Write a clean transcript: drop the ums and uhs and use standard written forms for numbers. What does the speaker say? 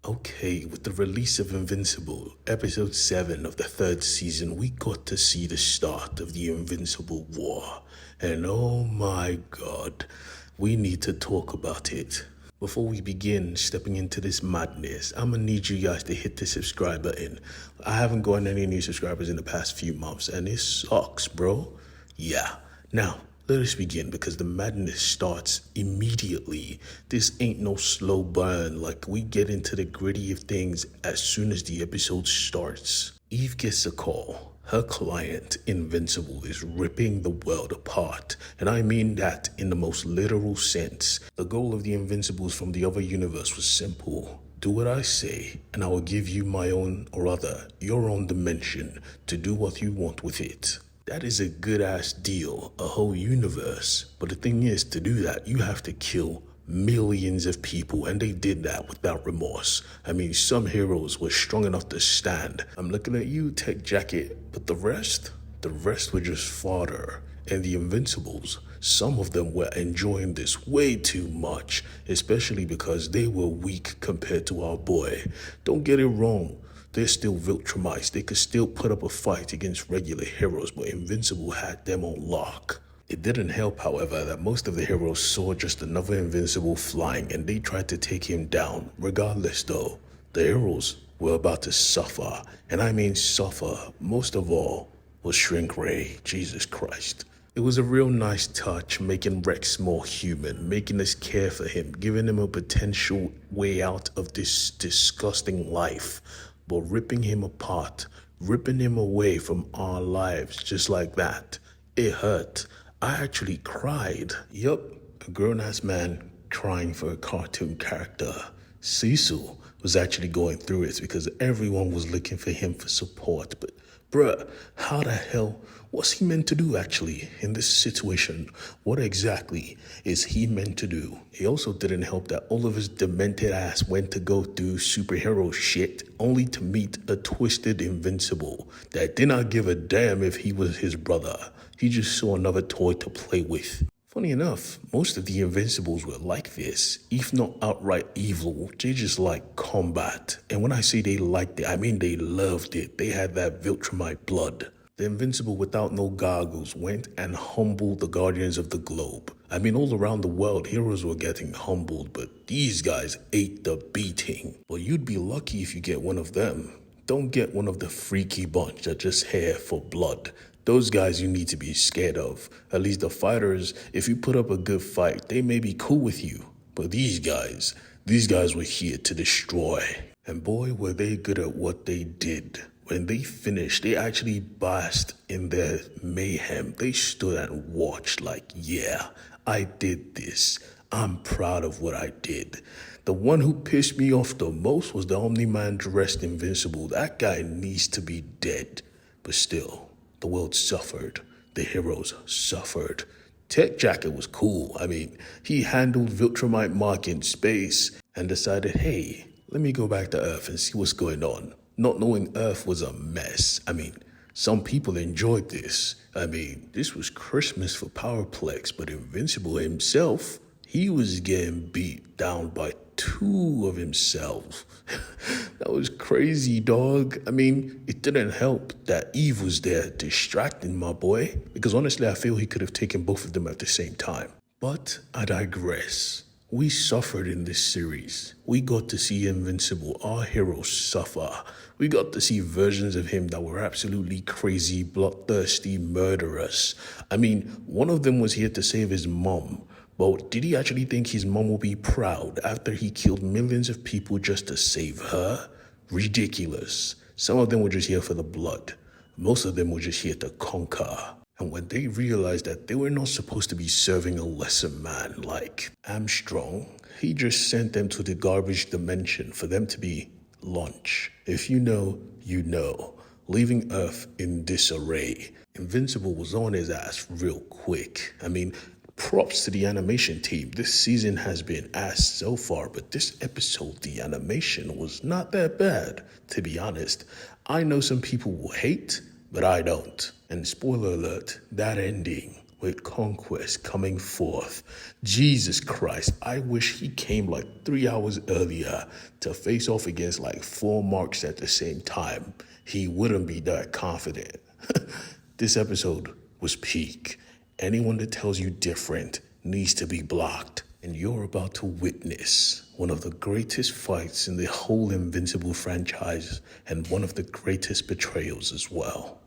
Okay, with the release of Invincible, episode 7 of the third season, we got to see the start of the Invincible War. And oh my god, we need to talk about it. Before we begin stepping into this madness, I'm gonna need you guys to hit the subscribe button. I haven't gotten any new subscribers in the past few months, and it sucks, bro. Yeah. Now, let us begin because the madness starts immediately. This ain't no slow burn. Like, we get into the gritty of things as soon as the episode starts. Eve gets a call. Her client, Invincible, is ripping the world apart. And I mean that in the most literal sense. The goal of the Invincibles from the other universe was simple. Do what I say, and I will give you my own, or rather, your own dimension to do what you want with it. That is a good ass deal, a whole universe. But the thing is, to do that, you have to kill millions of people, and they did that without remorse. I mean, some heroes were strong enough to stand. I'm looking at you, Tech Jacket, but the rest were just fodder. And the Invincibles, some of them were enjoying this way too much, especially because they were weak compared to our boy. Don't get it wrong. They're still Viltrumites. They could still put up a fight against regular heroes, but Invincible had them on lock. It didn't help, however, that most of the heroes saw just another Invincible flying and they tried to take him down. Regardless though, the heroes were about to suffer. And I mean suffer. Most of all was Shrink Ray. Jesus Christ. It was a real nice touch, making Rex more human, making us care for him, giving him a potential way out of this disgusting life. But ripping him apart, ripping him away from our lives just like that, it hurt. I actually cried. Yup, a grown-ass man crying for a cartoon character. Cecil was actually going through it because everyone was looking for him for support. But bruh, how the hell, what's he meant to do actually in this situation? What exactly is he meant to do? It also didn't help that all of his demented ass went to go do superhero shit only to meet a twisted Invincible that did not give a damn if he was his brother. He just saw another toy to play with. Funny enough, most of the Invincibles were like this, if not outright evil. They just like combat. And when I say they liked it, I mean they loved it. They had that Viltrumite blood. The Invincible without no goggles went and humbled the Guardians of the Globe. I mean, all around the world, heroes were getting humbled, but these guys ate the beating. Well, you'd be lucky if you get one of them. Don't get one of the freaky bunch that just here for blood. Those guys you need to be scared of. At least the fighters, if you put up a good fight, they may be cool with you. But these guys were here to destroy. And boy, were they good at what they did. When they finished, they actually basked in their mayhem. They stood and watched like, yeah, I did this. I'm proud of what I did. The one who pissed me off the most was the Omni-Man dressed Invincible. That guy needs to be dead. But still, the world suffered. The heroes suffered. Tech Jacket was cool. I mean, he handled Viltrumite Mark in space and decided, hey, let me go back to Earth and see what's going on. Not knowing Earth was a mess. I mean, some people enjoyed this. I mean, this was Christmas for Powerplex, but Invincible himself, he was getting beat down by two of himself. That was crazy, dog. I mean, it didn't help that Eve was there distracting my boy, because honestly, I feel he could have taken both of them at the same time. But I digress. We suffered in this series. We got to see Invincible, our hero, suffer. We got to see versions of him that were absolutely crazy, bloodthirsty, murderous. I mean, one of them was here to save his mom. But did he actually think his mom would be proud after he killed millions of people just to save her? Ridiculous. Some of them were just here for the blood. Most of them were just here to conquer. And when they realized that they were not supposed to be serving a lesser man like Armstrong, he just sent them to the garbage dimension for them to be lunch. If you know, you know. Leaving Earth in disarray. Invincible was on his ass real quick. I mean, props to the animation team. This season has been ass so far, but this episode, the animation was not that bad, to be honest. I know some people will hate, but I don't. And spoiler alert, that ending with conquest coming forth. Jesus Christ, I wish he came like 3 hours earlier to face off against like 4 marks at the same time. He wouldn't be that confident. This episode was peak. Anyone that tells you different needs to be blocked. And you're about to witness one of the greatest fights in the whole Invincible franchise and one of the greatest betrayals as well.